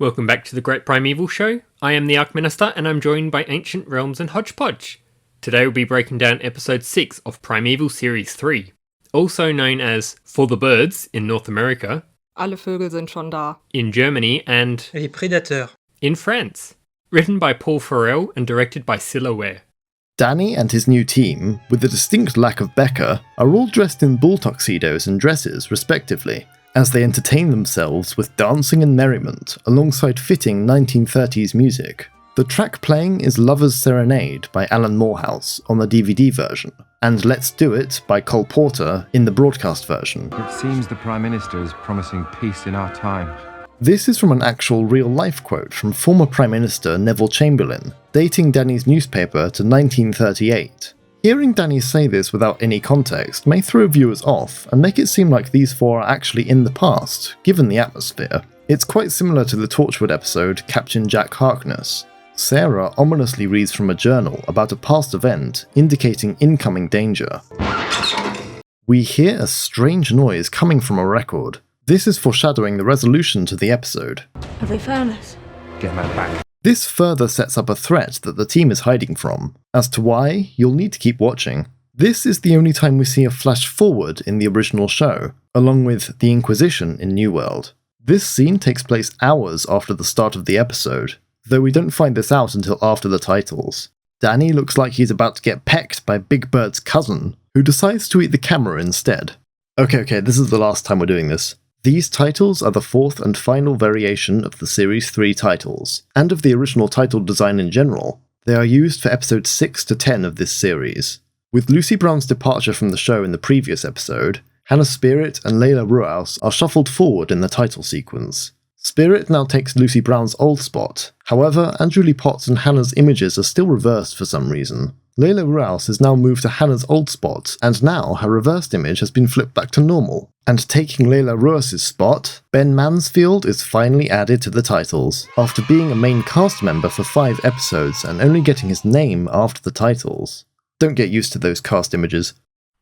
Welcome back to the Great Primeval Show. I am the Ark Minister and I'm joined by Ancient Realms and Hodgepodge. Today we'll be breaking down episode 6 of Primeval Series 3, also known as For the Birds in North America, Alle Vögel sind schon da in Germany, and Les Prédateurs in France. Written by Paul Farrell and directed by Silla Ware. Danny and his new team, with the distinct lack of Becca, are all dressed in ball tuxedos and dresses respectively, as they entertain themselves with dancing and merriment alongside fitting 1930s music. The track playing is Lover's Serenade by Alan Morehouse on the DVD version, and Let's Do It by Cole Porter in the broadcast version. It seems the Prime Minister is promising peace in our time. This is from an actual real-life quote from former Prime Minister Neville Chamberlain, dating Danny's newspaper to 1938. Hearing Danny say this without any context may throw viewers off and make it seem like these four are actually in the past, given the atmosphere. It's quite similar to the Torchwood episode Captain Jack Harkness. Sarah ominously reads from a journal about a past event indicating incoming danger. We hear a strange noise coming from a record. This is foreshadowing the resolution to the episode. Have they found us? Get that back. This further sets up a threat that the team is hiding from. As to why, you'll need to keep watching. This is the only time we see a flash forward in the original show, along with the Inquisition in New World. This scene takes place hours after the start of the episode, though we don't find this out until after the titles. Danny looks like he's about to get pecked by Big Bird's cousin, who decides to eat the camera instead. Okay, this is the last time we're doing this. These titles are the fourth and final variation of the Series 3 titles, and of the original title design in general. They are used for episodes 6 to 10 of this series. With Lucy Brown's departure from the show in the previous episode, Hannah Spirit and Layla Ruaus are shuffled forward in the title sequence. Spirit now takes Lucy Brown's old spot, however, Julie Potts and Hannah's images are still reversed for some reason. Layla Ruaus is now moved to Hannah's old spot, and now her reversed image has been flipped back to normal. And taking Layla Ruaus' spot, Ben Mansfield is finally added to the titles, after being a main cast member for 5 episodes and only getting his name after the titles. Don't get used to those cast images.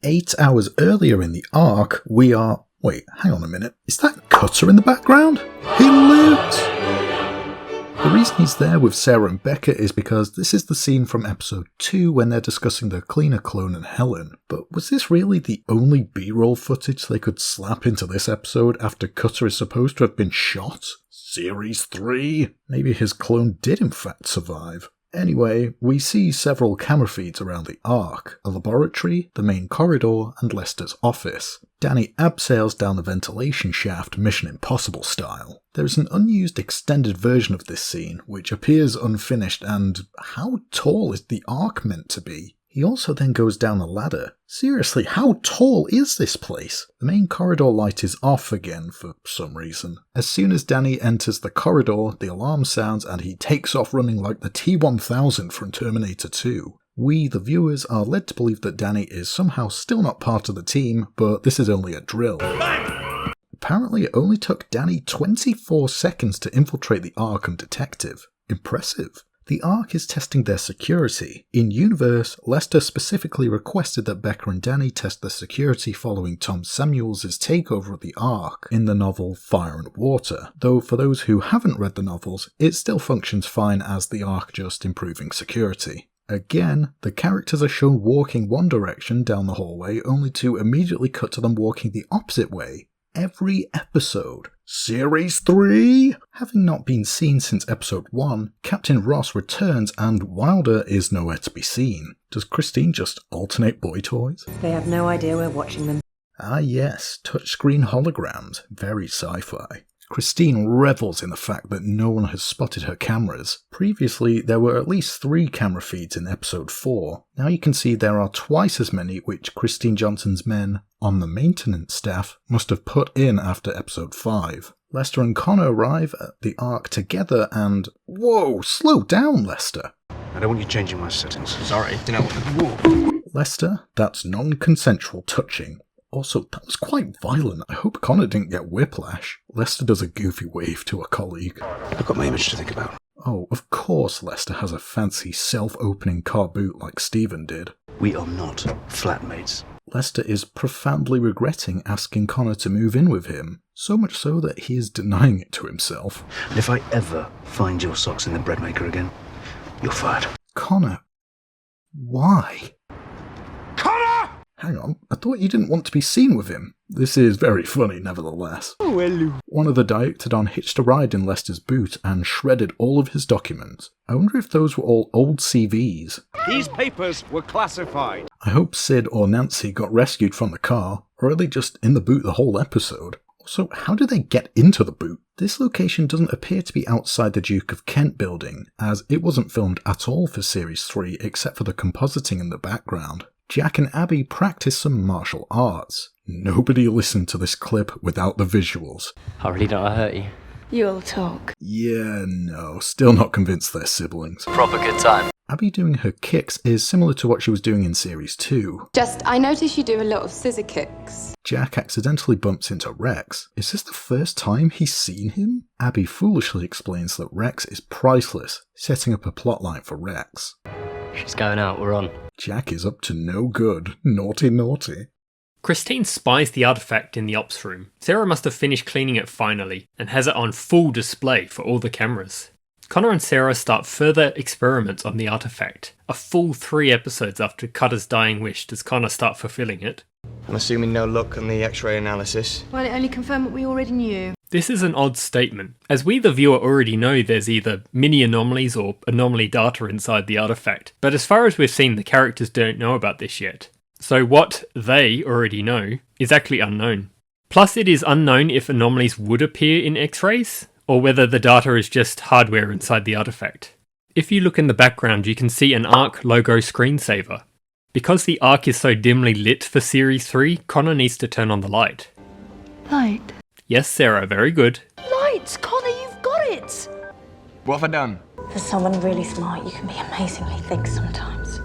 8 hours earlier in the arc, we are... Wait, hang on a minute. Is that Cutter in the background? He lived! The reason he's there with Sarah and Becca is because this is the scene from episode 2 when they're discussing the cleaner clone and Helen. But was this really the only B-roll footage they could slap into this episode after Cutter is supposed to have been shot? Series 3? Maybe his clone did in fact survive. Anyway, we see several camera feeds around the Ark, a laboratory, the main corridor, and Lester's office. Danny abseils down the ventilation shaft Mission Impossible style. There is an unused extended version of this scene, which appears unfinished, and how tall is the Ark meant to be? He also then goes down a ladder. Seriously, how tall is this place? The main corridor light is off again for some reason. As soon as Danny enters the corridor, the alarm sounds and he takes off running like the T-1000 from Terminator 2. We, the viewers, are led to believe that Danny is somehow still not part of the team, but this is only a drill. Bang! Apparently it only took Danny 24 seconds to infiltrate the Ark and Detective. Impressive. The Ark is testing their security. In universe, Lester specifically requested that Becca and Danny test their security following Tom Samuels' takeover of the Ark in the novel Fire and Water, though for those who haven't read the novels, it still functions fine as the Ark just improving security. Again, the characters are shown walking one direction down the hallway only to immediately cut to them walking the opposite way. Every episode. Series 3? Having not been seen since episode 1, Captain Ross returns and Wilder is nowhere to be seen. Does Christine just alternate boy toys? They have no idea we're watching them. Ah yes, touchscreen holograms. Very sci-fi. Christine revels in the fact that no one has spotted her cameras. Previously, there were at least 3 camera feeds in episode 4. Now you can see there are twice as many which Christine Johnson's men on the maintenance staff must have put in after episode 5. Lester and Connor arrive at the Ark together and... Whoa, slow down, Lester. I don't want you changing my settings. Sorry. Whoa. Lester, that's non-consensual touching. Also, that was quite violent. I hope Connor didn't get whiplash. Lester does a goofy wave to a colleague. I've got my image to think about. Oh, of course Lester has a fancy self-opening car boot like Stephen did. We are not flatmates. Lester is profoundly regretting asking Connor to move in with him, so much so that he is denying it to himself. And if I ever find your socks in the bread maker again, you're fired. Connor, why? Connor! Hang on, I thought you didn't want to be seen with him. This is very funny, nevertheless. One of the Dioctodon hitched a ride in Lester's boot and shredded all of his documents. I wonder if those were all old CVs. These papers were classified. I hope Sid or Nancy got rescued from the car, or are they just in the boot the whole episode? Also, how did they get into the boot? This location doesn't appear to be outside the Duke of Kent building, as it wasn't filmed at all for Series 3 except for the compositing in the background. Jack and Abby practice some martial arts. Nobody listened to this clip without the visuals. I really don't hurt you. You'll talk. Yeah, no, still not convinced they're siblings. Proper good time. Abby doing her kicks is similar to what she was doing in Series 2. I notice you do a lot of scissor kicks. Jack accidentally bumps into Rex. Is this the first time he's seen him? Abby foolishly explains that Rex is priceless, setting up a plotline for Rex. She's going out, we're on. Jack is up to no good. Naughty, naughty. Christine spies the artifact in the ops room. Sarah must have finished cleaning it finally, and has it on full display for all the cameras. Connor and Sarah start further experiments on the artifact. A full 3 episodes after Cutter's dying wish does Connor start fulfilling it. I'm assuming no luck on the X-ray analysis. Well, it only confirmed what we already knew. This is an odd statement, as we the viewer already know there's either mini anomalies or anomaly data inside the artifact, but as far as we've seen the characters don't know about this yet. So what they already know is actually unknown. Plus it is unknown if anomalies would appear in X-rays, or whether the data is just hardware inside the artifact. If you look in the background you can see an ARC logo screensaver. Because the ARC is so dimly lit for Series 3, Connor needs to turn on the light. Light. Yes, Sarah, very good. Lights! Connor, you've got it! What have I done? For someone really smart, you can be amazingly thick sometimes.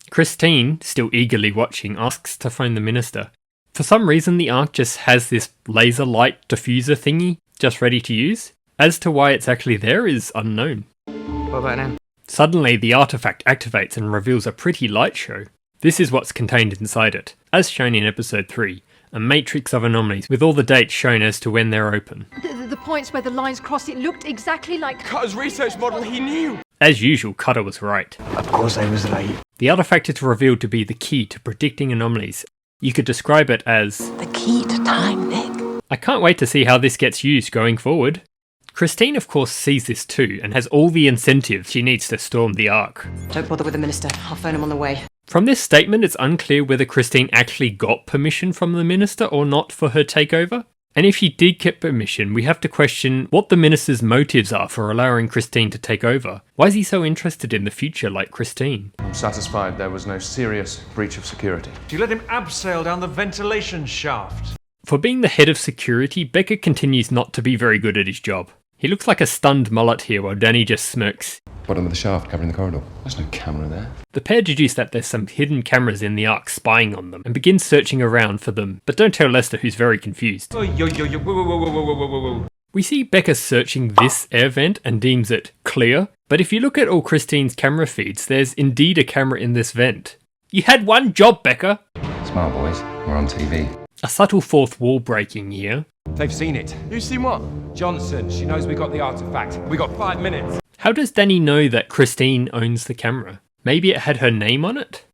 Christine, still eagerly watching, asks to phone the minister. For some reason the ARC just has this laser light diffuser thingy, just ready to use. As to why it's actually there is unknown. What about now? Suddenly the artifact activates and reveals a pretty light show. This is what's contained inside it, as shown in episode 3. A matrix of anomalies with all the dates shown as to when they're open. The points where the lines crossed, it looked exactly like... Cutter's research model, he knew! As usual, Cutter was right. Of course I was late. The artifact is revealed to be the key to predicting anomalies. You could describe it as... The key to time, Nick. I can't wait to see how this gets used going forward. Christine of course sees this too, and has all the incentive she needs to storm the Ark. Don't bother with the minister. I'll phone him on the way. From this statement, it's unclear whether Christine actually got permission from the minister or not for her takeover. And if she did get permission, we have to question what the minister's motives are for allowing Christine to take over. Why is he so interested in the future like Christine? I'm satisfied there was no serious breach of security. You let him abseil down the ventilation shaft. For being the head of security, Becker continues not to be very good at his job. He looks like a stunned mullet here while Danny just smirks. Bottom of the shaft covering the corridor. There's no camera there. The pair deduce that there's some hidden cameras in the Ark spying on them and begin searching around for them, but don't tell Lester, who's very confused. We see Becker searching this air vent and deems it clear, but if you look at all Christine's camera feeds, there's indeed a camera in this vent. You had one job, Becker! Smart boys, we're on TV. A subtle fourth wall breaking here. They've seen it. Who's seen what? Johnson. She knows we got the artifact. We got 5 minutes. How does Danny know that Christine owns the camera? Maybe it had her name on it?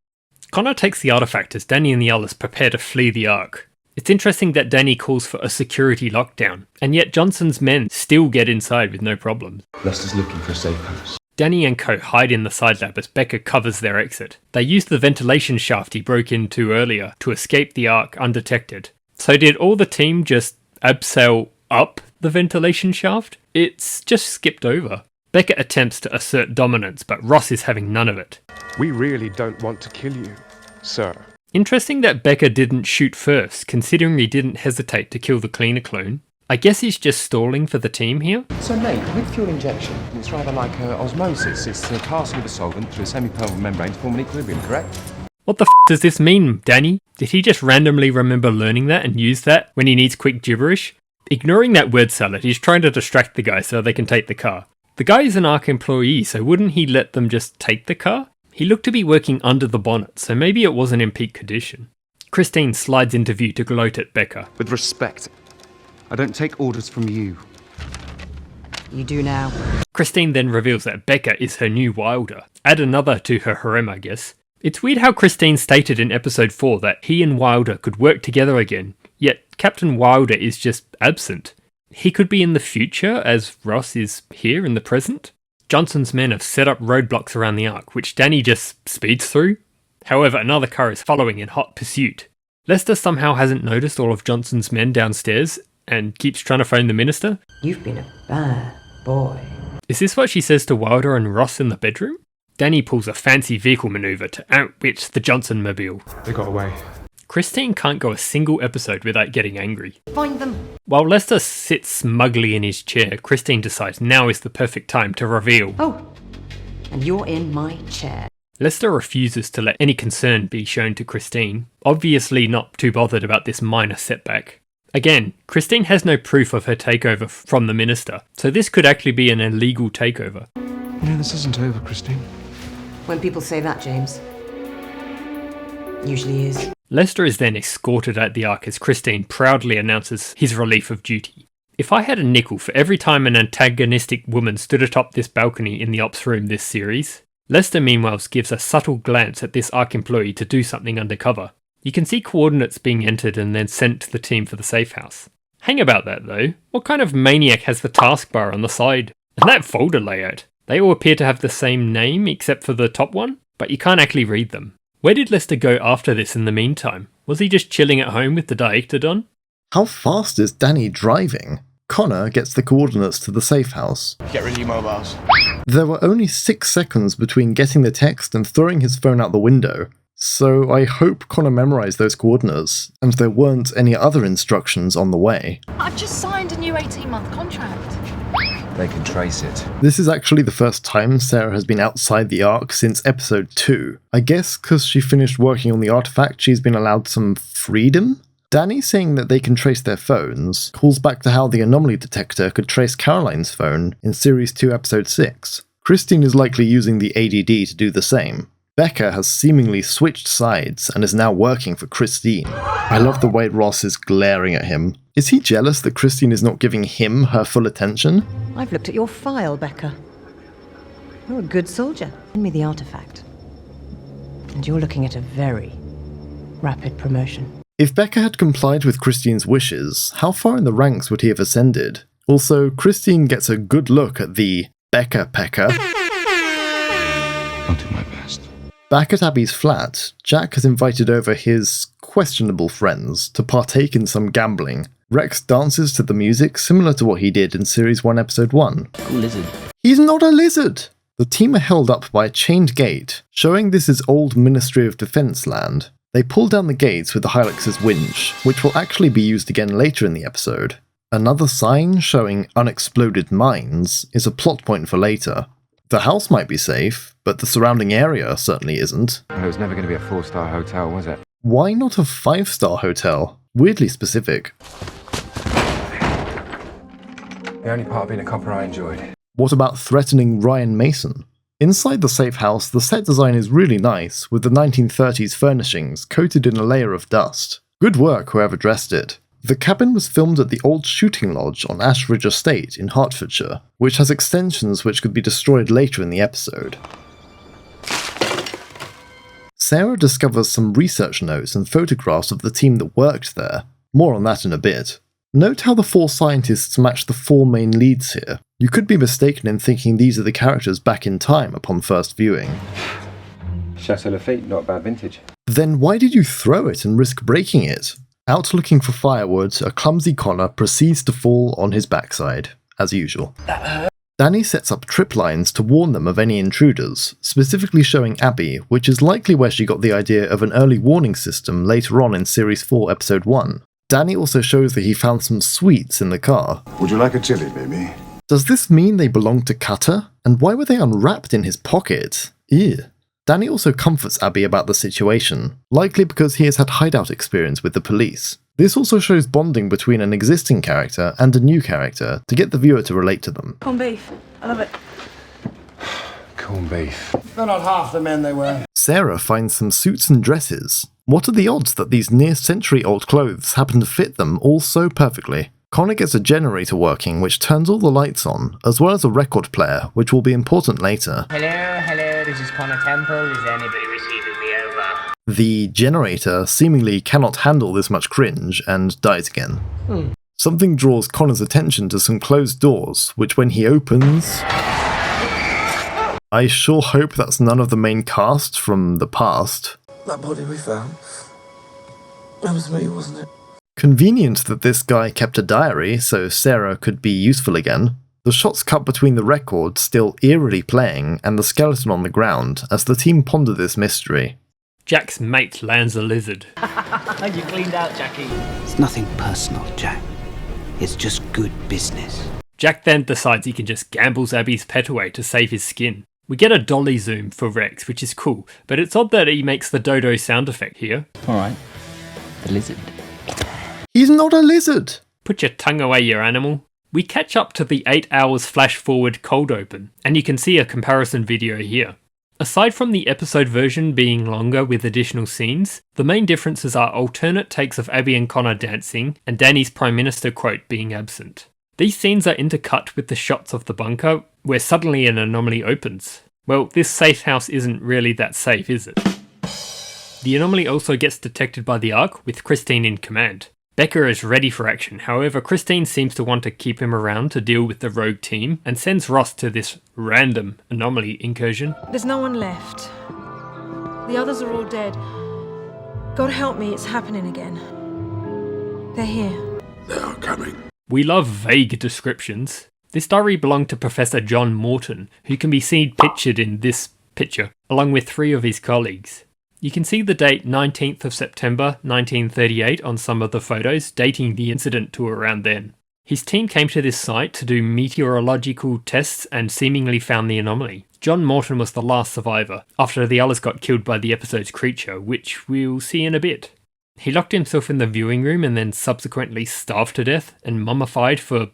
Connor takes the artifact as Danny and the others prepare to flee the Ark. It's interesting that Danny calls for a security lockdown, and yet Johnson's men still get inside with no problems. Lester's looking for a safe house. Danny and co hide in the side lab as Becker covers their exit. They use the ventilation shaft he broke into earlier to escape the Ark undetected. So did all the team just abseil up the ventilation shaft? It's just skipped over. Becker attempts to assert dominance, but Ross is having none of it. We really don't want to kill you, sir. Interesting that Becker didn't shoot first, considering he didn't hesitate to kill the cleaner clone. I guess he's just stalling for the team here? So Nate, with fuel injection, it's rather like osmosis. It's the passing of a solvent through a semi-permeable membrane to form an equilibrium, correct? What the f does this mean, Danny? Did he just randomly remember learning that and use that when he needs quick gibberish? Ignoring that word salad, he's trying to distract the guy so they can take the car. The guy is an Ark employee, so wouldn't he let them just take the car? He looked to be working under the bonnet, so maybe it wasn't in peak condition. Christine slides into view to gloat at Becca. With respect, I don't take orders from you. You do now. Christine then reveals that Becca is her new Wilder. Add another to her harem, I guess. It's weird how Christine stated in episode 4 that he and Wilder could work together again, yet Captain Wilder is just absent. He could be in the future, as Ross is here in the present. Johnson's men have set up roadblocks around the Ark, which Danny just speeds through. However, another car is following in hot pursuit. Lester somehow hasn't noticed all of Johnson's men downstairs, and keeps trying to phone the minister. You've been a bad boy. Is this what she says to Wilder and Ross in the bedroom? Danny pulls a fancy vehicle maneuver to outwit the Johnson mobile. They got away. Christine can't go a single episode without getting angry. Find them. While Lester sits smugly in his chair, Christine decides now is the perfect time to reveal. Oh, and you're in my chair. Lester refuses to let any concern be shown to Christine, obviously not too bothered about this minor setback. Again, Christine has no proof of her takeover from the minister, so this could actually be an illegal takeover. No, this isn't over, Christine. When people say that, James, usually is. Lester is then escorted out the Ark as Christine proudly announces his relief of duty. If I had a nickel for every time an antagonistic woman stood atop this balcony in the ops room this series, Lester meanwhile gives a subtle glance at this Ark employee to do something undercover. You can see coordinates being entered and then sent to the team for the safe house. Hang about that though, what kind of maniac has the taskbar on the side? And that folder layout? They all appear to have the same name except for the top one, but you can't actually read them. Where did Lester go after this in the meantime? Was he just chilling at home with the Diektodon? How fast is Danny driving? Connor gets the coordinates to the safe house. Get rid of your mobiles. There were only 6 seconds between getting the text and throwing his phone out the window, so I hope Connor memorised those coordinates, and there weren't any other instructions on the way. I've just signed a new 18-month contract. They can trace it. This is actually the first time Sarah has been outside the Ark since episode 2. I guess because she finished working on the artifact, she's been allowed some freedom? Danny saying that they can trace their phones calls back to how the anomaly detector could trace Caroline's phone in Series 2 Episode 6. Christine is likely using the ADD to do the same. Becca has seemingly switched sides and is now working for Christine. I love the way Ross is glaring at him. Is he jealous that Christine is not giving him her full attention? I've looked at your file, Becca. You're a good soldier. Send me the artifact. And you're looking at a very rapid promotion. If Becca had complied with Christine's wishes, how far in the ranks would he have ascended? Also, Christine gets a good look at the Becca Pecker. I'll do my best. Back at Abby's flat, Jack has invited over his questionable friends to partake in some gambling. Rex dances to the music similar to what he did in Series 1 Episode 1. Lizard. He's not a lizard! The team are held up by a chained gate, showing this is old Ministry of Defense land. They pull down the gates with the Hylix's winch, which will actually be used again later in the episode. Another sign showing unexploded mines is a plot point for later. The house might be safe, but the surrounding area certainly isn't. Well, it was never going to be a 4-star hotel, was it? Why not a 5-star hotel? Weirdly specific. The only part of being a copper I enjoyed. What about threatening Ryan Mason? Inside the safe house, the set design is really nice, with the 1930s furnishings coated in a layer of dust. Good work, whoever dressed it. The cabin was filmed at the old shooting lodge on Ashridge Estate in Hertfordshire, which has extensions which could be destroyed later in the episode. Sarah discovers some research notes and photographs of the team that worked there. More on that in a bit. Note how the 4 scientists match the 4 main leads here. You could be mistaken in thinking these are the characters back in time upon first viewing. Chateau Lafite, not a bad vintage. Then why did you throw it and risk breaking it? Out looking for firewood, a clumsy Connor proceeds to fall on his backside, as usual. Danny sets up trip lines to warn them of any intruders, specifically showing Abby, which is likely where she got the idea of an early warning system later on in Series 4 Episode 1. Danny also shows that he found some sweets in the car. Would you like a chili, baby? Does this mean they belong to Cutter? And why were they unwrapped in his pocket? Ew. Danny also comforts Abby about the situation, likely because he has had hideout experience with the police. This also shows bonding between an existing character and a new character to get the viewer to relate to them. Corned beef. I love it. Corned beef. They're not half the men they were. Sarah finds some suits and dresses. What are the odds that these near-century-old clothes happen to fit them all so perfectly? Connor gets a generator working which turns all the lights on, as well as a record player, which will be important later. Hello, this is Connor Temple. Is anybody receiving me over? The generator seemingly cannot handle this much cringe and dies again. Something draws Connor's attention to some closed doors, which when he opens... I sure hope that's none of the main cast from the past. That body we found, that was me, wasn't it? Convenient that this guy kept a diary so Sarah could be useful again. The shots cut between the record still eerily playing and the skeleton on the ground as the team ponder this mystery. Jack's mate lands a lizard. You cleaned out, Jackie. It's nothing personal, Jack. It's just good business. Jack then decides he can just gamble Abby's pet away to save his skin. We get a dolly zoom for Rex, which is cool, but it's odd that he makes the dodo sound effect here. Alright. The lizard. He's not a lizard! Put your tongue away, you animal. We catch up to the 8 hours flash forward cold open, and you can see a comparison video here. Aside from the episode version being longer with additional scenes, the main differences are alternate takes of Abby and Connor dancing, and Danny's Prime Minister quote being absent. These scenes are intercut with the shots of the bunker, where suddenly an anomaly opens. Well, this safe house isn't really that safe, is it? The anomaly also gets detected by the Ark, with Christine in command. Becca is ready for action, however Christine seems to want to keep him around to deal with the rogue team, and sends Ross to this random anomaly incursion. There's no one left. The others are all dead. God help me, it's happening again. They're here. They are coming. We love vague descriptions. This diary belonged to Professor John Morton, who can be seen pictured in this picture, along with 3 of his colleagues. You can see the date 19th of September 1938 on some of the photos, dating the incident to around then. His team came to this site to do meteorological tests and seemingly found the anomaly. John Morton was the last survivor, after the others got killed by the episode's creature, which we'll see in a bit. He locked himself in the viewing room and then subsequently starved to death and mummified for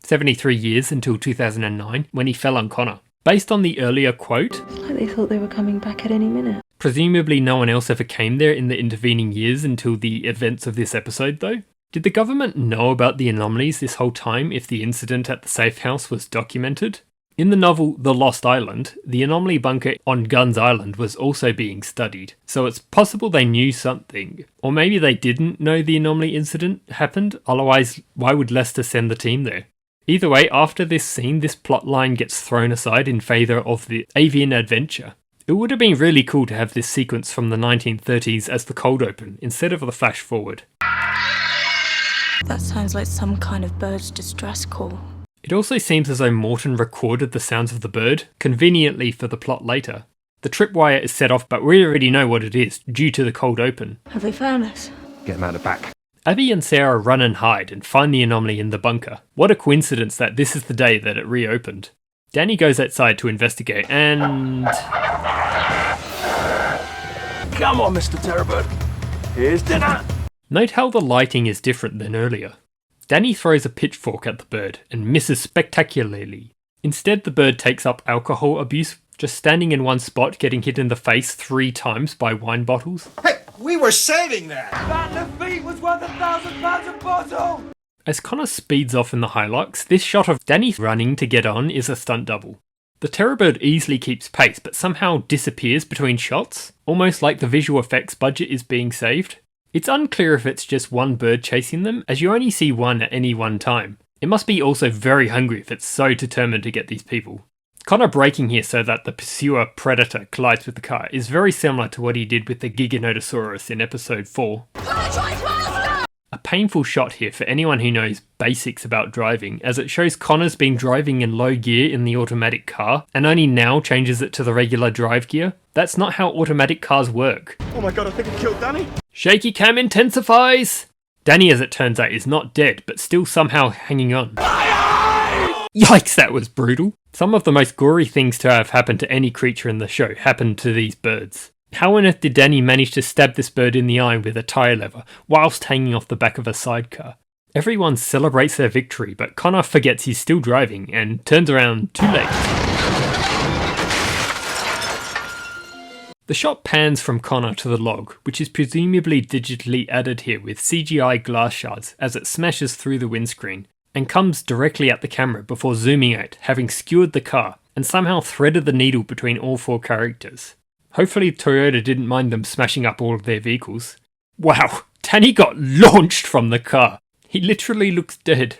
73 years until 2009 when he fell on Connor. Based on the earlier quote, It's like they thought they were coming back at any minute. Presumably no one else ever came there in the intervening years until the events of this episode though. Did the government know about the anomalies this whole time if the incident at the safe house was documented? In the novel The Lost Island, the anomaly bunker on Guns Island was also being studied, so it's possible they knew something. Or maybe they didn't know the anomaly incident happened, otherwise why would Lester send the team there? Either way, after this scene, this plotline gets thrown aside in favour of the Avian adventure. It would have been really cool to have this sequence from the 1930s as the cold open, instead of the flash forward. That sounds like some kind of bird's distress call. It also seems as though Morton recorded the sounds of the bird, conveniently for the plot later. The tripwire is set off, but we already know what it is, due to the cold open. Have they found us? Get them out the back. Abby and Sarah run and hide and find the anomaly in the bunker. What a coincidence that this is the day that it reopened. Danny goes outside to investigate and... Come on, Mr. Terrorbird. Here's dinner. Note how the lighting is different than earlier. Danny throws a pitchfork at the bird and misses spectacularly. Instead, the bird takes up alcohol abuse, just standing in one spot getting hit in the face 3 times by wine bottles. Hey, we were saving that! That defeat was worth £1,000 a bottle! As Connor speeds off in the Hilux, this shot of Danny running to get on is a stunt double. The Terrorbird easily keeps pace but somehow disappears between shots, almost like the visual effects budget is being saved. It's unclear if it's just one bird chasing them, as you only see one at any one time. It must be also very hungry if it's so determined to get these people. Connor braking here so that the pursuer predator collides with the car is very similar to what he did with the Giganotosaurus in episode 4. A painful shot here for anyone who knows basics about driving, as it shows Connor's been driving in low gear in the automatic car, and only now changes it to the regular drive gear. That's not how automatic cars work. Oh my god, I think I killed Danny! Shaky cam intensifies! Danny, as it turns out, is not dead, but still somehow hanging on. Yikes, that was brutal. Some of the most gory things to have happened to any creature in the show happened to these birds. How on earth did Danny manage to stab this bird in the eye with a tyre lever, whilst hanging off the back of a sidecar? Everyone celebrates their victory, but Connor forgets he's still driving, and turns around too late. The shot pans from Connor to the log, which is presumably digitally added here with CGI glass shards as it smashes through the windscreen, and comes directly at the camera before zooming out, having skewered the car, and somehow threaded the needle between all 4 characters. Hopefully Toyota didn't mind them smashing up all of their vehicles. Wow, Danny got launched from the car. He literally looks dead.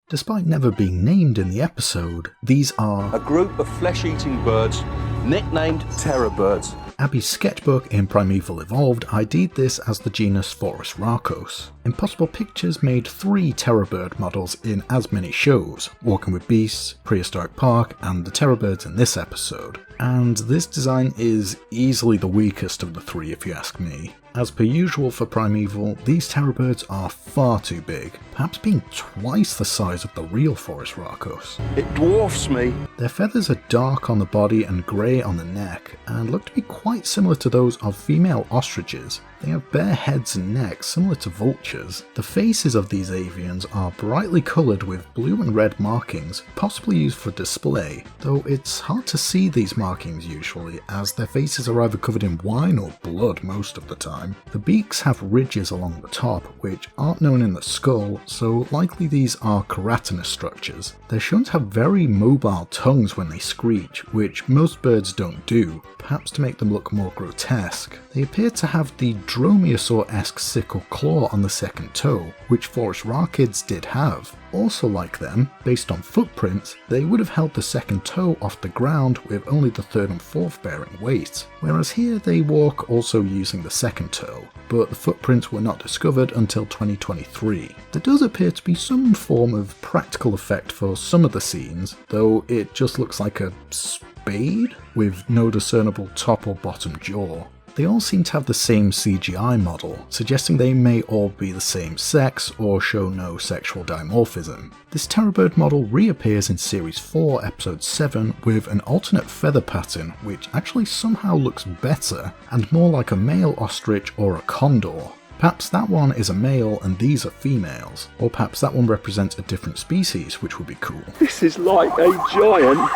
Despite never being named in the episode, these are a group of flesh-eating birds nicknamed terror birds. Abby's sketchbook in Primeval Evolved ID'd this as the genus Forus rarcos. Impossible Pictures made 3 terror bird models in as many shows, Walking with Beasts, Prehistoric Park, and the terror birds in this episode. And this design is easily the weakest of the 3 if you ask me. As per usual for Primeval, these terror birds are far too big, perhaps being twice the size of the real Forus rarcos. It dwarfs me. Their feathers are dark on the body and grey on the neck, and look to be quite similar to those of female ostriches. They have bare heads and necks similar to vultures. The faces of these avians are brightly coloured with blue and red markings, possibly used for display, though it's hard to see these markings usually, as their faces are either covered in wine or blood most of the time. The beaks have ridges along the top, which aren't known in the skull, so likely these are keratinous structures. They're shown to have very mobile tongues when they screech, which most birds don't do, perhaps to make them look more grotesque. They appear to have the dromaeosaur-esque sickle claw on the second toe, which Forus rarkids did have. Also like them, based on footprints, they would have held the second toe off the ground with only the third and fourth bearing weight, whereas here they walk also using the second toe, but the footprints were not discovered until 2023. There does appear to be some form of practical effect for some of the scenes, though it just looks like a spade with no discernible top or bottom jaw. They all seem to have the same CGI model, suggesting they may all be the same sex or show no sexual dimorphism. This terrorbird model reappears in Series 4, Episode 7 with an alternate feather pattern which actually somehow looks better and more like a male ostrich or a condor. Perhaps that one is a male and these are females, or perhaps that one represents a different species, which would be cool. This is like a giant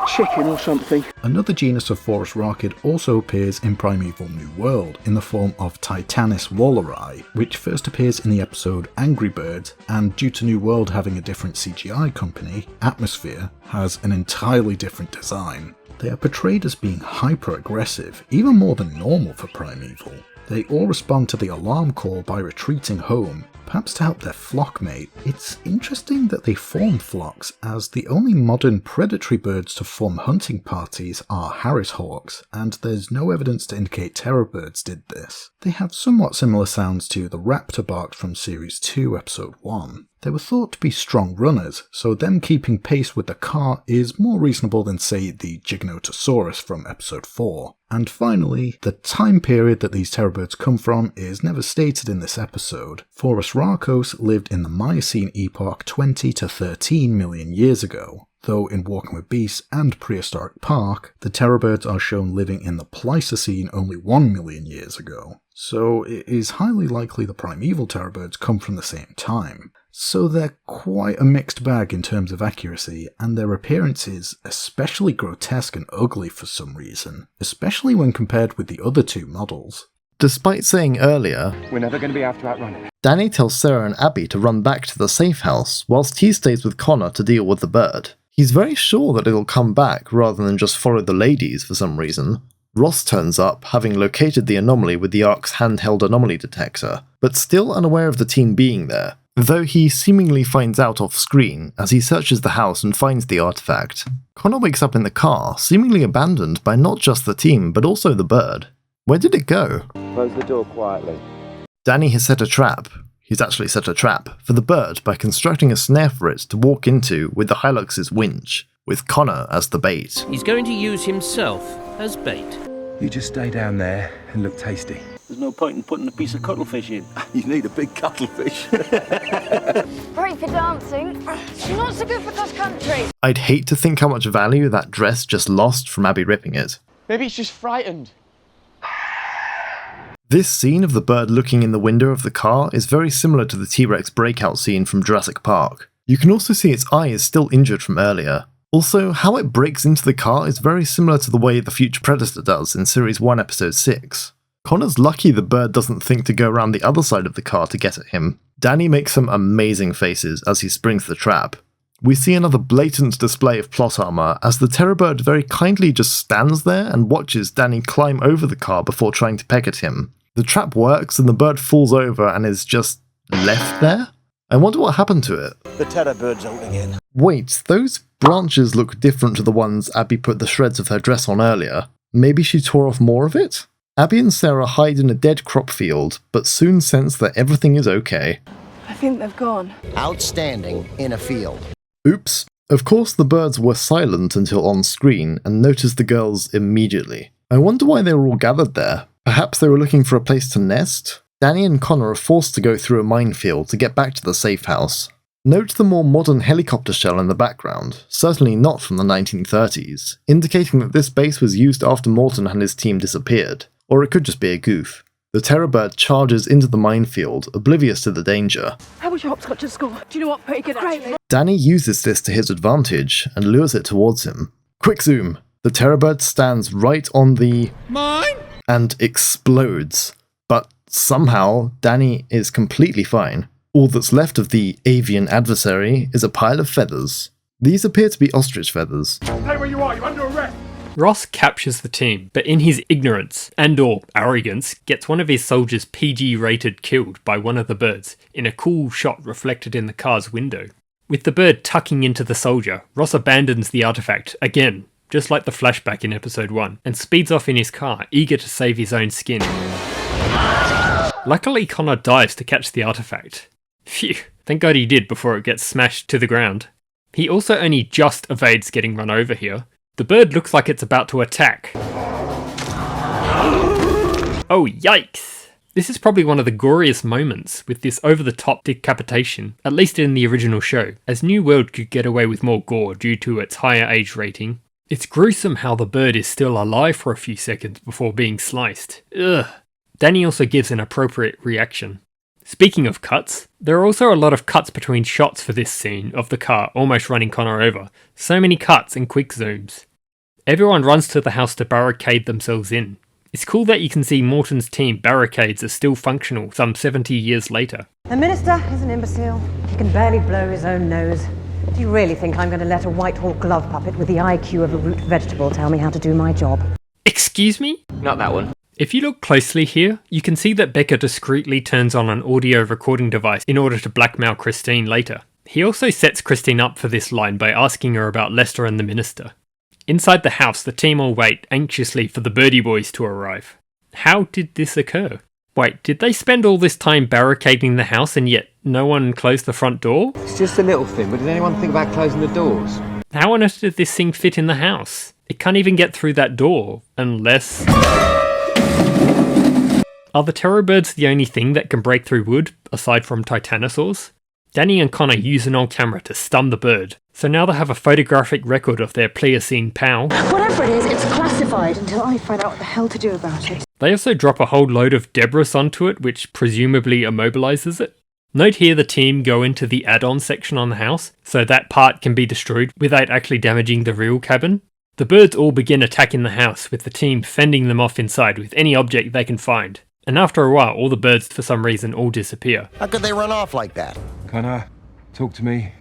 chicken or something. Another genus of Forus rarkid also appears in Primeval New World in the form of Titanis walleri, which first appears in the episode Angry Birds, and due to New World having a different CGI company, Atmosphere has an entirely different design. They are portrayed as being hyper-aggressive, even more than normal for Primeval. They all respond to the alarm call by retreating home, perhaps to help their flock mate. It's interesting that they form flocks, as the only modern predatory birds to form hunting parties are Harris hawks, and there's no evidence to indicate terror birds did this. They have somewhat similar sounds to the raptor barks from Series 2, Episode 1. They were thought to be strong runners, so them keeping pace with the car is more reasonable than, say, the Giganotosaurus from Episode 4. And finally, the time period that these terror birds come from is never stated in this episode. Forus rarcos lived in the Miocene epoch 20 to 13 million years ago, though in Walking with Beasts and Prehistoric Park, the terror birds are shown living in the Pleistocene only 1 million years ago. So it is highly likely the primeval terror birds come from the same time. So they're quite a mixed bag in terms of accuracy, and their appearance is especially grotesque and ugly for some reason, especially when compared with the other 2 models. Despite saying earlier, we're never going to be able to outrun it, Danny tells Sarah and Abby to run back to the safe house whilst he stays with Connor to deal with the bird. He's very sure that it'll come back rather than just follow the ladies for some reason. Ross turns up, having located the anomaly with the Ark's handheld anomaly detector, but still unaware of the team being there, though he seemingly finds out off-screen as he searches the house and finds the artifact. Connor wakes up in the car, seemingly abandoned by not just the team but also the bird. Where did it go? Close the door quietly. Danny has set a trap. He's actually set a trap for the bird by constructing a snare for it to walk into with the Hilux's winch, with Connor as the bait. He's going to use himself as bait. You just stay down there and look tasty. There's no point in putting a piece of cuttlefish in. You need a big cuttlefish. Great for dancing, not so good for cross country. I'd hate to think how much value that dress just lost from Abby ripping it. Maybe it's just frightened. This scene of the bird looking in the window of the car is very similar to the T-Rex breakout scene from Jurassic Park. You can also see its eye is still injured from earlier, Also, how it breaks into the car is very similar to the way the future Predator does in Series 1 Episode 6. Connor's lucky the bird doesn't think to go around the other side of the car to get at him. Danny makes some amazing faces as he springs the trap. We see another blatant display of plot armor as the terror bird very kindly just stands there and watches Danny climb over the car before trying to peck at him. The trap works and the bird falls over and is just left there? I wonder what happened to it. The terror bird's out again. Wait, those branches look different to the ones Abby put the shreds of her dress on earlier. Maybe she tore off more of it? Abby and Sarah hide in a dead crop field, but soon sense that everything is okay. I think they've gone. Outstanding in a field. Oops. Of course the birds were silent until on screen and noticed the girls immediately. I wonder why they were all gathered there. Perhaps they were looking for a place to nest? Danny and Connor are forced to go through a minefield to get back to the safe house. Note the more modern helicopter shell in the background, certainly not from the 1930s, indicating that this base was used after Morton and his team disappeared, or it could just be a goof. The terror bird charges into the minefield, oblivious to the danger. How was your hopscotch at school? Do you know what? Pretty good, actually. Danny uses this to his advantage and lures it towards him. Quick zoom! The terror bird stands right on the mine and explodes. But somehow, Danny is completely fine. All that's left of the avian adversary is a pile of feathers. These appear to be ostrich feathers. Stay where you are, you're under arrest! Ross captures the team, but in his ignorance and/or arrogance, gets one of his soldiers PG-rated killed by one of the birds in a cool shot reflected in the car's window. With the bird tucking into the soldier, Ross abandons the artifact again, just like the flashback in episode 1, and speeds off in his car, eager to save his own skin. Luckily, Connor dives to catch the artifact. Phew, thank God he did before it gets smashed to the ground. He also only just evades getting run over here. The bird looks like it's about to attack. Oh yikes! This is probably one of the goriest moments with this over-the-top decapitation, at least in the original show, as New World could get away with more gore due to its higher age rating. It's gruesome how the bird is still alive for a few seconds before being sliced. Ugh. Danny also gives an appropriate reaction. Speaking of cuts, there are also a lot of cuts between shots for this scene of the car almost running Connor over. So many cuts and quick zooms. Everyone runs to the house to barricade themselves in. It's cool that you can see Morton's team barricades are still functional some 70 years later. The minister is an imbecile. He can barely blow his own nose. Do you really think I'm going to let a Whitehall glove puppet with the IQ of a root vegetable tell me how to do my job? Excuse me? Not that one. If you look closely here, you can see that Becker discreetly turns on an audio recording device in order to blackmail Christine later. He also sets Christine up for this line by asking her about Lester and the minister. Inside the house, the team all wait anxiously for the Birdie Boys to arrive. How did this occur? Wait, did they spend all this time barricading the house and yet no one closed the front door? It's just a little thing, but did anyone think about closing the doors? How on earth did this thing fit in the house? It can't even get through that door, unless... Are the terror birds the only thing that can break through wood, aside from titanosaurs? Danny and Connor use an old camera to stun the bird, so now they have a photographic record of their Pliocene pal. Whatever it is, it's classified until I find out what the hell to do about it. They also drop a whole load of debris onto it, which presumably immobilizes it. Note here the team go into the add-on section on the house, so that part can be destroyed without actually damaging the real cabin. The birds all begin attacking the house, with the team fending them off inside with any object they can find. And after a while, all the birds, for some reason, all disappear. How could they run off like that? Connor, talk to me.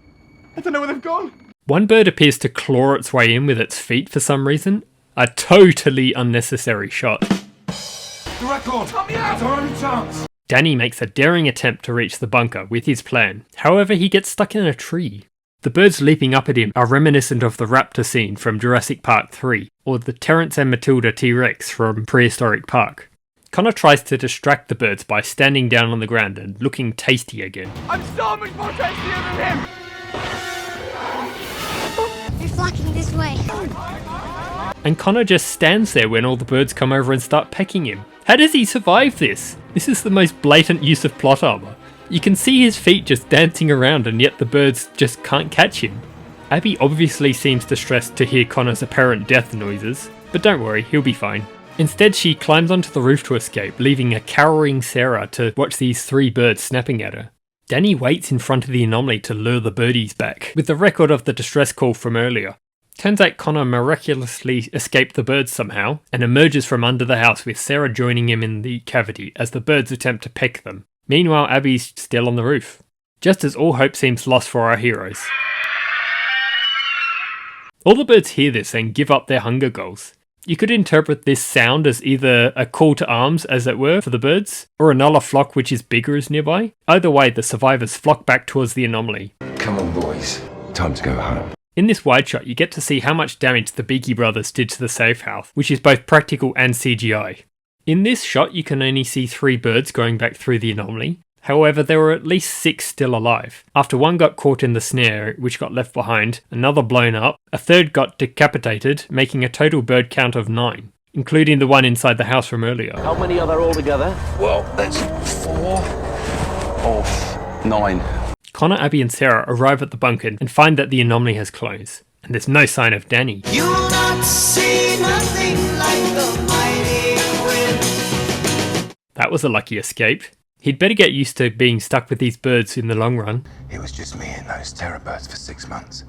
I don't know where they've gone. One bird appears to claw its way in with its feet for some reason. A totally unnecessary shot. The record! Help me out! It's our only chance! Danny makes a daring attempt to reach the bunker with his plan. However, he gets stuck in a tree. The birds leaping up at him are reminiscent of the raptor scene from Jurassic Park 3, or the Terrence and Matilda T-Rex from Prehistoric Park. Connor tries to distract the birds by standing down on the ground and looking tasty again. I'm so much more tastier than him! They're flocking this way. And Connor just stands there when all the birds come over and start pecking him. How does he survive this? This is the most blatant use of plot armor. You can see his feet just dancing around and yet the birds just can't catch him. Abby obviously seems distressed to hear Connor's apparent death noises, but don't worry, he'll be fine. Instead, she climbs onto the roof to escape, leaving a cowering Sarah to watch these three birds snapping at her. Danny waits in front of the anomaly to lure the birdies back, with the record of the distress call from earlier. Turns out Connor miraculously escaped the birds somehow, and emerges from under the house with Sarah joining him in the cavity as the birds attempt to peck them. Meanwhile, Abby's still on the roof. Just as all hope seems lost for our heroes. All the birds hear this and give up their hunger goals. You could interpret this sound as either a call to arms, as it were, for the birds, or another flock which is bigger is nearby. Either way, the survivors flock back towards the anomaly. Come on, boys. Time to go home. In this wide shot, you get to see how much damage the Beaky brothers did to the safe house, which is both practical and CGI. In this shot, you can only see 3 birds going back through the anomaly. However, there were at least 6 still alive. After one got caught in the snare, which got left behind, another blown up, a third got decapitated, making a total bird count of 9, including the one inside the house from earlier. How many are there altogether? Well, that's 4 of 9. Connor, Abby and Sarah arrive at the bunker and find that the anomaly has closed, and there's no sign of Danny. You'll not see nothing like the mighty wind. That was a lucky escape. He'd better get used to being stuck with these birds in the long run. It was just me and those terror birds for 6 months.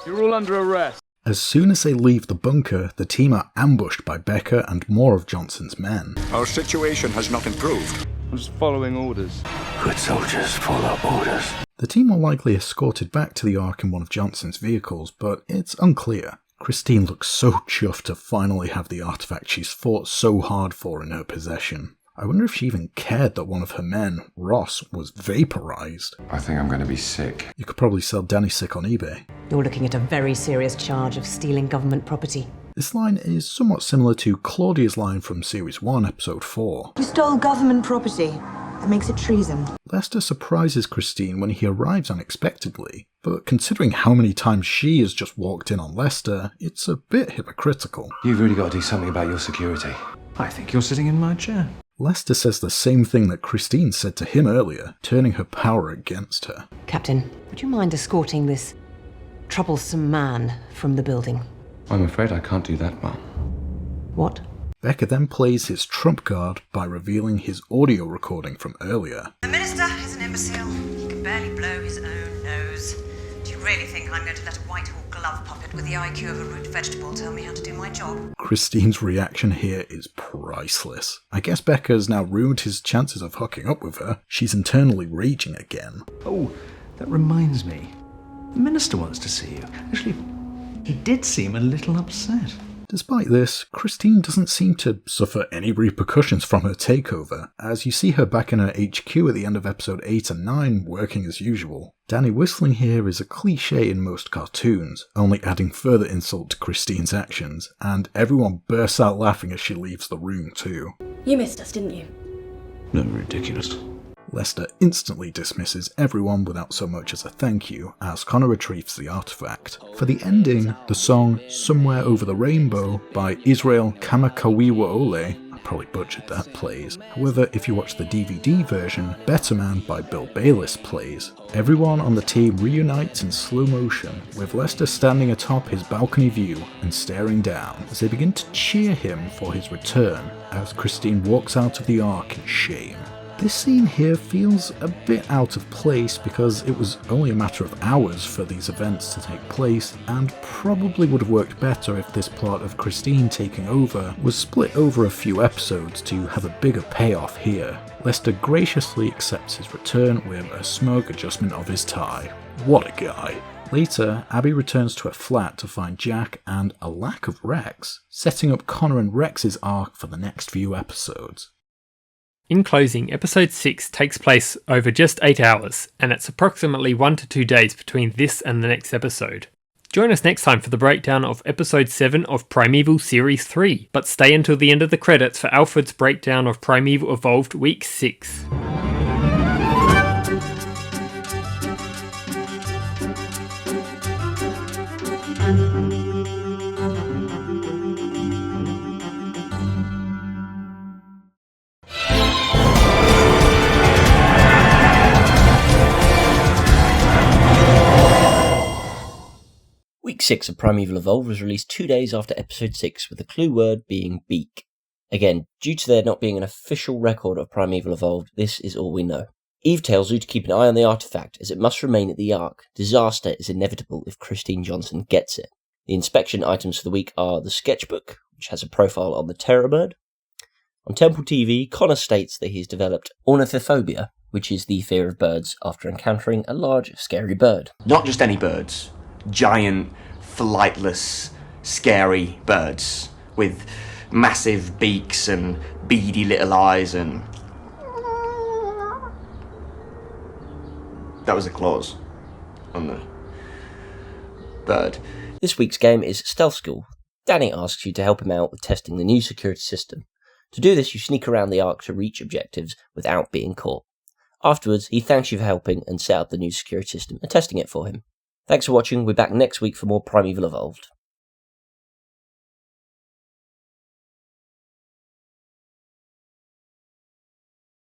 You're all under arrest. As soon as they leave the bunker, the team are ambushed by Becca and more of Johnson's men. Our situation has not improved. I'm just following orders. Good soldiers follow orders. The team are likely escorted back to the Ark in one of Johnson's vehicles, but it's unclear. Christine looks so chuffed to finally have the artifact she's fought so hard for in her possession. I wonder if she even cared that one of her men, Ross, was vaporized. I think I'm going to be sick. You could probably sell Danny sick on eBay. You're looking at a very serious charge of stealing government property. This line is somewhat similar to Claudia's line from Series 1, Episode 4. You stole government property. That makes it treason. Lester surprises Christine when he arrives unexpectedly, but considering how many times she has just walked in on Lester, it's a bit hypocritical. You've really got to do something about your security. I think you're sitting in my chair. Lester says the same thing that Christine said to him earlier, turning her power against her. Captain, would you mind escorting this troublesome man from the building? I'm afraid I can't do that, Mum. What? Becca then plays his trump card by revealing his audio recording from earlier. The minister is an imbecile. He can barely blow his own nose. Do you really think I'm going to let a Whitehall glove puppet with the IQ of a root vegetable tell me how to do my job? Christine's reaction here is priceless. I guess Becca has now ruined his chances of hooking up with her. She's internally raging again. Oh, that reminds me. The minister wants to see you. Actually, he did seem a little upset. Despite this, Christine doesn't seem to suffer any repercussions from her takeover, as you see her back in her HQ at the end of episode 8 and 9 working as usual. Danny whistling here is a cliche in most cartoons, only adding further insult to Christine's actions, and everyone bursts out laughing as she leaves the room too. You missed us, didn't you? No, ridiculous. Lester instantly dismisses everyone without so much as a thank you as Connor retrieves the artifact. For the ending, the song Somewhere Over the Rainbow by Israel Kamakawiwa Ole, I probably butchered that, plays. However, if you watch the DVD version, Better Man by Bill Bayliss plays. Everyone on the team reunites in slow motion, with Lester standing atop his balcony view and staring down as they begin to cheer him for his return as Christine walks out of the Ark in shame. This scene here feels a bit out of place because it was only a matter of hours for these events to take place, and probably would have worked better if this plot of Christine taking over was split over a few episodes to have a bigger payoff here. Lester graciously accepts his return with a smug adjustment of his tie. What a guy. Later, Abby returns to her flat to find Jack and a lack of Rex, setting up Connor and Rex's arc for the next few episodes. In closing, episode 6 takes place over just 8 hours, and it's approximately 1 to 2 days between this and the next episode. Join us next time for the breakdown of episode 7 of Primeval Series 3, but stay until the end of the credits for Alfred's breakdown of Primeval Evolved Week 6. Week 6 of Primeval Evolved was released 2 days after Episode 6, with the clue word being beak. Again, due to there not being an official record of Primeval Evolved, this is all we know. Eve tells you to keep an eye on the artifact, as it must remain at the Ark. Disaster is inevitable if Christine Johnson gets it. The inspection items for the week are the sketchbook, which has a profile on the terror bird. On Temple TV, Connor states that he's developed ornithophobia, which is the fear of birds after encountering a large, scary bird. Not just any birds, giant, flightless, scary birds with massive beaks and beady little eyes and... That was a clause on the bird. This week's game is Stealth School. Danny asks you to help him out with testing the new security system. To do this, you sneak around the Ark to reach objectives without being caught. Afterwards, he thanks you for helping and set up the new security system and testing it for him. Thanks for watching. We're back next week for more Primeval Evolved.